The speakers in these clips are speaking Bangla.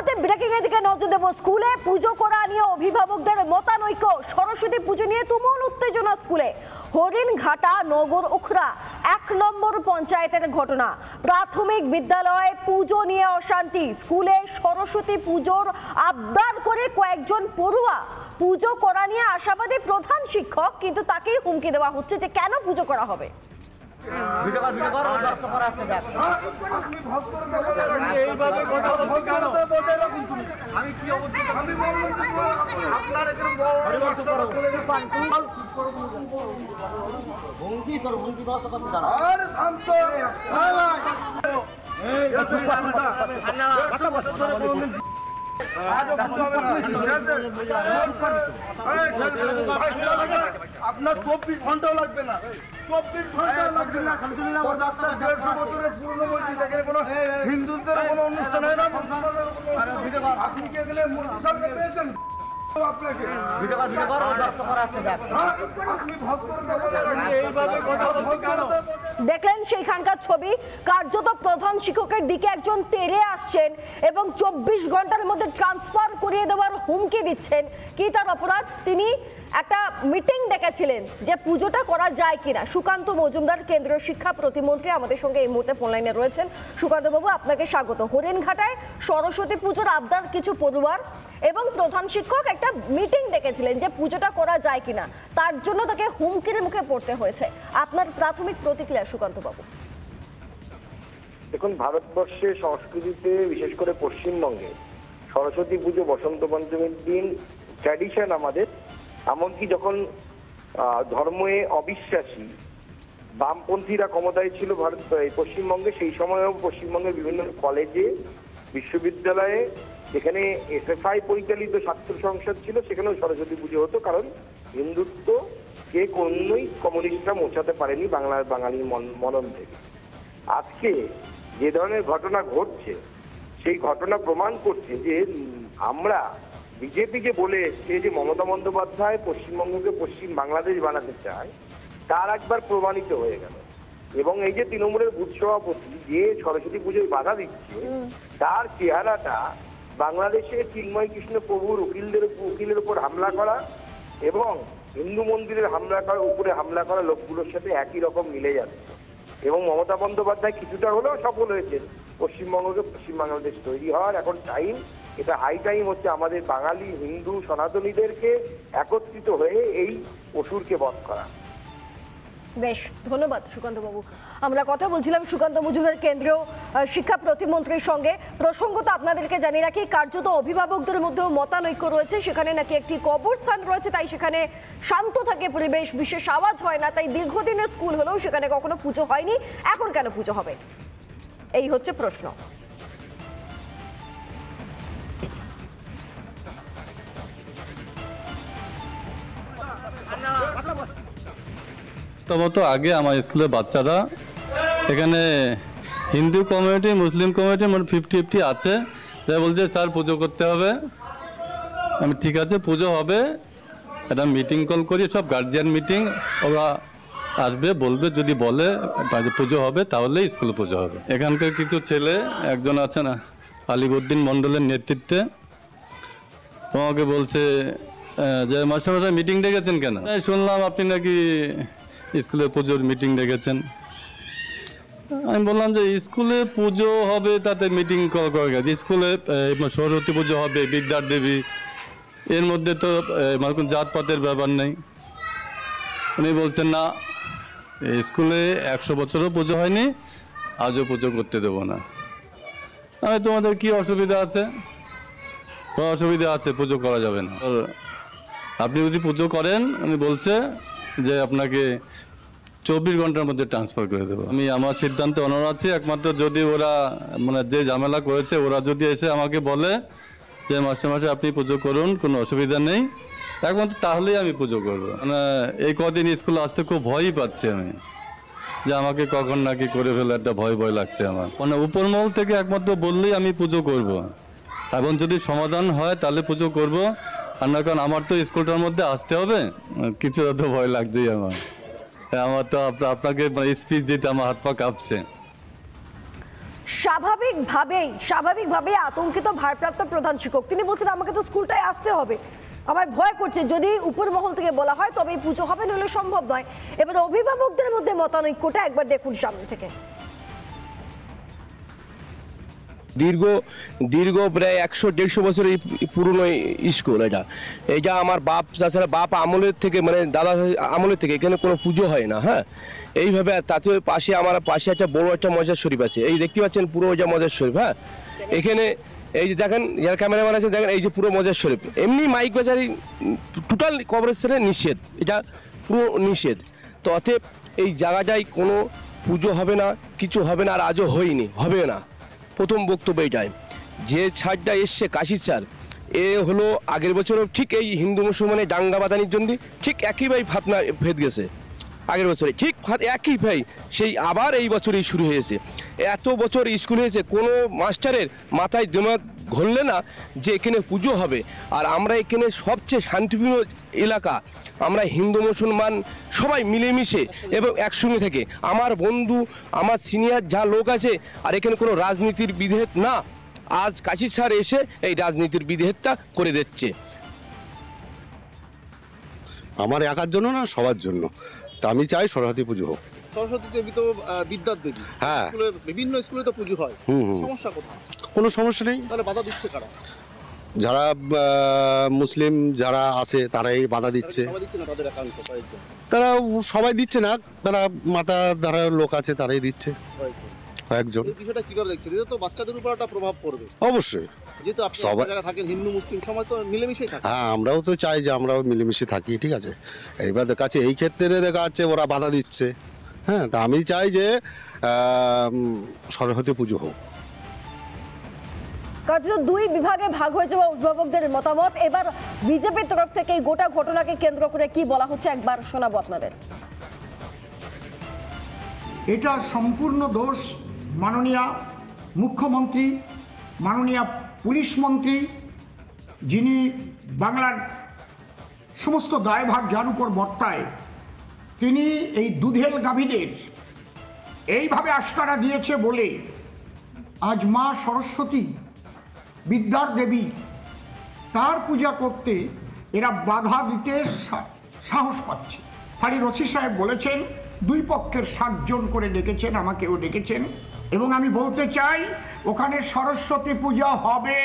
মুহূর্তে ব্রেকিং এর দিকে নজর দেব। স্কুলে পুজো করা নিয়ে অভিভাবকদের মতানৈক্য। সরস্বতী পুজো নিয়ে তুমুল উত্তেজনা স্কুলে। হরিণঘাটা নগর উখরা 1 নম্বর পঞ্চায়েতের ঘটনা। প্রাথমিক বিদ্যালয়ে পুজো নিয়ে অশান্তি। স্কুলে সরস্বতী পুজোর আবদার করে কয়েকজন পড়ুয়া। পুজো করা নিয়ে আশাবাদী প্রধান শিক্ষক, কিন্তু তাকেই হুমকি দেওয়া হচ্ছে যে কেন পুজো করা হবে। আপনার 24 ঘন্টাও লাগবে না, 24 ঘন্টা লাগবে না। 150 বছরের পুরনো মসজিদ, এখানে কোনো হিন্দুদের কোনো অনুষ্ঠান হয় না। আপনি কি এখানে মূর্তি সরকার পেয়েছেন? দেখলেন সেইখানকার ছবি। কার্যত প্রধান শিক্ষকের দিকে একজন তেড়ে আসছেন এবং 24 ঘন্টার মধ্যে ট্রান্সফার করিয়ে দেওয়ার হুমকি দিচ্ছেন। কি তার অপরাধ? তিনি একটা মিটিং ডেকেছিলেন যে পুজোটা করা যায় কিনা। সুকান্ত মজুমদার কেন্দ্রীয় শিক্ষা প্রতিমন্ত্রী আমাদের সঙ্গে এই মুহূর্তে ফোন লাইনে রয়েছেন। সুকান্ত বাবু, আপনাকে স্বাগত। হরিণঘাটায় সরস্বতী পুজোর আবদার কিছু পড়ুয়ার এবং প্রধান শিক্ষক একটা মিটিং ডেকেছিলেন যে পুজোটা করা যায় কিনা, তার জন্য তাকে হুমকির মুখে পড়তে হয়েছে। আপনার প্রাথমিক প্রতিক্রিয়া সুকান্ত বাবু। দেখুন, ভারতবর্ষে সংস্কৃতিতে বিশেষ করে পশ্চিমবঙ্গে সরস্বতী পুজো বসন্ত পঞ্চমীর দিন ট্র্যাডিশন আমাদের। এমনকি যখন ধর্মে অবিশ্বাসী বামপন্থীরা ক্ষমতায় ছিল পশ্চিমবঙ্গে, সেই সময়ও পশ্চিমবঙ্গের বিভিন্ন কলেজে, বিশ্ববিদ্যালয়ে, যেখানে এসএফআই পরিচালিত ছাত্র সংসদ ছিল, সেখানেও সরস্বতী পুজো হতো। কারণ হিন্দুত্বকে কোনোই কমিউনিস্টরা মোছাতে পারেনি বাঙালির মনন থেকে। আজকে যে ধরনের ঘটনা ঘটছে, সেই ঘটনা প্রমাণ করছে যে আমরা বিজেপি যে বলে এসছে যে মমতা বন্দ্যোপাধ্যায় পশ্চিমবঙ্গকে পশ্চিম বাংলাদেশ বানাতে চায়, তার একবার প্রমাণিত হয়ে গেল। এবং এই যে তৃণমূলের বুথ সভাপতি যে সরস্বতী পুজোয় বাধা দিচ্ছে, তার চেহারাটা বাংলাদেশে চিন্ময় কৃষ্ণ প্রভুর উকিলের উপর হামলা করা এবং হিন্দু মন্দিরের উপরে হামলা করা লোকগুলোর সাথে একই রকম মিলে যাচ্ছে। এবং মমতা বন্দ্যোপাধ্যায় কিছুটা হলেও সফল হয়েছে পশ্চিমবঙ্গকে পশ্চিম বাংলাদেশ তৈরি হওয়ার। এখন টাইম, এটা হাই টাইম হচ্ছে আমাদের বাঙালি হিন্দু সনাতনীদেরকে একত্রিত হয়ে এই অসুরকে বধ করা। বেশ, ধন্যবাদ সুকান্ত বাবু। আমরা কথা বলছিলাম সুকান্ত মজুমদার কেন্দ্রীয় শিক্ষা প্রতিমন্ত্রীর সঙ্গে। প্রসঙ্গত আপনাদেরকে জানিয়ে রাখি, কার্যত অভিভাবকদের মধ্যেও মতানৈক্য রয়েছে। সেখানে নাকি একটি কবরস্থান রয়েছে, তাই সেখানে শান্ত থাকে পরিবেশ, বিশেষ আওয়াজ হয় না। তাই দীর্ঘদিনের স্কুল হলেও সেখানে কখনো পুজো হয়নি, এখন কেন পুজো হবে, এই হচ্ছে প্রশ্ন। তো আগে আমার স্কুলের বাচ্চারা, এখানে হিন্দু কমিউনিটি মুসলিম কমিউনিটি মোট 50-50 আছে, যারা বলছে স্যার পুজো করতে হবে। আমি ঠিক আছে পুজো হবে, একটা মিটিং কল করি, সব গার্জিয়ান মিটিং, ওরা আসবে বলবে, যদি বলে পুজো হবে তাহলে স্কুলে পুজো হবে। এখানকার কিছু ছেলে, একজন আছে না আলিবুদ্দিন মণ্ডলের নেতৃত্বে, আমাকে বলছে যে মাস্টারমশাই মিটিং ডেকেছেন কেন? শুনলাম আপনি নাকি স্কুলে পুজোর মিটিং ডেকেছেন। আমি বললাম যে স্কুলে পুজো হবে তাতে মিটিং কল করে গেছে, স্কুলে সরস্বতী পুজো হবে, বিদ্যার দেবী, এর মধ্যে তো কোনো জাতপাতের ব্যাপার নেই। উনি বলছেন না, স্কুলে 100 বছরও পুজো হয়নি, আজও পুজো করতে দেবো না। আমি তোমাদের কি অসুবিধা আছে? কোনো অসুবিধা আছে, পুজো করা যাবে না। আপনি যদি পুজো করেন, উনি বলছে যে আপনাকে 24 ঘন্টার মধ্যে ট্রান্সফার করে দেবো। আমি আমার সিদ্ধান্তে অনড় আছি। একমাত্র যদি ওরা যে ঝামেলা করেছে, ওরা যদি এসে আমাকে বলে যে মাস্টারমশাই আপনি পুজো করুন, কোনো অসুবিধা নেই, একমাত্র তাহলেই আমি পুজো করবো। এই কদিন স্কুলে আসতে খুব ভয়ই পাচ্ছি আমি, যে আমাকে কখন নাকি করে ফেলে, একটা ভয় লাগছে আমার। উপরমহল থেকে একমাত্র বললেই আমি পুজো করব। এখন যদি সমাধান হয় তাহলে পুজো করব, আর না, কারণ আমার তো স্কুলটার মধ্যে আসতে হবে, কিছুটা তো ভয় লাগছেই আমার তো আপনাকে স্পিচ দিতে আমার হাত পা কাঁপছে। স্বাভাবিকভাবেই আতঙ্কিত ভারপ্রাপ্ত প্রধান শিক্ষক। তিনি বলছেন আমাকে তো স্কুলটায় আসতে হবে, আমার ভয় করছে যদি উপর মহল থেকে বলা হয় তবেই পুজো হবে, নইলে সম্ভব নয়। এবার অভিভাবকদের মধ্যে মতানৈক্যটা একবার দেখুন সামনে থেকে। দীর্ঘ প্রায় 100-150 বছরের পুরনো স্কুল এটা আমার বাপ চাচারা বাপ আমলের থেকে, মানে দাদা আমলের থেকে এখানে কোনো পুজো হয় না। হ্যাঁ, এইভাবে তাতে আমার পাশে একটা বড় একটা মজার শরীফ আছে, এই দেখতে পাচ্ছেন পুরো ওইটা মজার শরীফ। হ্যাঁ, এখানে এই যে দেখেন যার ক্যামেরাম্যান আছে দেখেন, এই যে পুরো মজার শরীফ। এমনি মাইক বাজারি টোটাল কবরস্থানে নিষেধ, এটা পুরো নিষেধ। তো অতএব এই জায়গাটায় কোনো পুজো হবে না, কিছু হবে না, আর আজও হয়নি, হবে না। প্রথম বক্তব্য এটাই, যে ছাড়টা এসছে কাশি স্যার, এ হলো আগের বছরও ঠিক এই হিন্দু মুসলমানের দাঙ্গা বাঁধানির জন্য ঠিক একই ভাই ফাতনা ভেদ গেছে, আগের বছরে ঠিক একই ভাই সেই আবার এই বছরই শুরু হয়েছে। এত বছর স্কুল হয়েছে, কোনো মাস্টারের মাথায় দিমাগ ঘুরলে না যে এখানে পুজো হবে। আর আমরা এখানে সবচেয়ে শান্তিপূর্ণ এলাকা, আমরা হিন্দু মুসলমান সবাই মিলেমিশে এবং একসঙ্গে থেকে, আমার বন্ধু আমার সিনিয়র যা লোক আছে, আর এখানে কোনো রাজনীতির বিভেদ না। আজ কাশি স্যার এসে এই রাজনীতির বিভেদটা করে দিচ্ছে। আমার একার জন্য না, সবার জন্য। তা আমি চাই সরস্বতী পুজো হোক। সরস্বতী দেবী তো বিদ্যার দেবী, হ্যাঁ, বিভিন্ন স্কুলে তো পুজো হয়, সমস্যা কোথায়? কোনো সমস্যা নেই। তাহলে বাধা দিচ্ছে কারা? যারা মুসলিম যারা আছে তারাই বাধা দিচ্ছে। তারা সবাই দিচ্ছে না, তারা মাথা যারা লোক আছে তারাই দিচ্ছে, কয়েকজন। এই বিষয়টা কিভাবে দেখছেন? এটা তো বাচ্চাদের উপর একটা প্রভাব পড়বে অবশ্যই। যেহেতু আপনি এক জায়গায় থাকেন, হিন্দু মুসলিম সমাজ তো মিলেমিশেই থাকে। হ্যাঁ, আমরাও তো চাই যে আমরাও মিলেমিশে থাকি, ঠিক আছে। এইবার দেখা যাচ্ছে এই ক্ষেত্রে দেখা যাচ্ছে ওরা বাধা দিচ্ছে। হ্যাঁ, তা আমি চাই যে সরস্বতী পুজো হোক। কার্যত দুই বিভাগে ভাগ হয়ে যাওয়া অভিভাবকদের মতামত। এবার বিজেপির তরফ থেকে এই গোটা ঘটনাকে কেন্দ্র করে কি বলা হচ্ছে একবার শোনাবো আপনাদের। এটা সম্পূর্ণ দোষ মাননীয় মুখ্যমন্ত্রী, মাননীয় পুলিশ মন্ত্রী, যিনি বাংলার সমস্ত দায়ভার যার উপর বর্তায়, তিনি এই দুধেল গাভীদের এইভাবে আস্কারা দিয়েছে বলে আজ মা সরস্বতী বিদ্যার দেবী তার পূজা করতে এরা বাধা দিতে সাহস পাচ্ছে। ফারিদ ওসি সাহেব বলেছেন দুই পক্ষের 7 জন করে ডেকেছেন, আমাকেও ডেকেছেন, এবং আমি বলতে চাই ওখানে সরস্বতী পূজা হবে।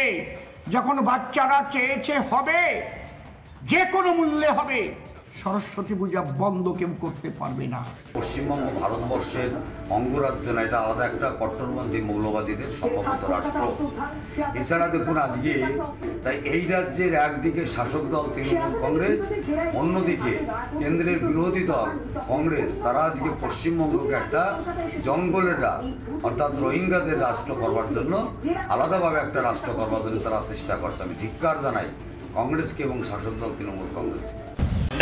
যখন বাচ্চারা চেয়েছে হবে, যে কোনো মূল্যে হবে। সরস্বতী পূজা বন্ধ কেউ করতে পারবে না। পশ্চিমবঙ্গ ভারতবর্ষের অঙ্গরাজ্য না, এটা আলাদা একটা কট্টরপন্থী মৌলবাদীদের সম্ভবত রাষ্ট্র। এছাড়া দেখুন আজকে তাই এই রাজ্যের একদিকে শাসক দল তৃণমূল কংগ্রেস, অন্যদিকে কেন্দ্রের বিরোধী দল কংগ্রেস, তারা আজকে পশ্চিমবঙ্গকে একটা জঙ্গলের রাজ অর্থাৎ রোহিঙ্গাদের রাষ্ট্র করবার জন্য, আলাদাভাবে একটা রাষ্ট্র করবার জন্য তারা চেষ্টা করছে। আমি ধিক্কার জানাই কংগ্রেসকে এবং শাসক দল তৃণমূল কংগ্রেসকে।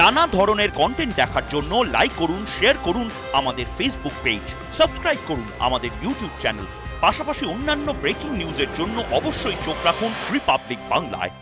নানা ধরনের কন্টেন্ট দেখার জন্য লাইক করুন, শেয়ার করুন আমাদের ফেসবুক পেজ, সাবস্ক্রাইব করুন আমাদের ইউটিউব চ্যানেল। পাশাপাশি অন্যান্য ব্রেকিং নিউজের জন্য অবশ্যই চোখ রাখুন রিপাবলিক বাংলায়।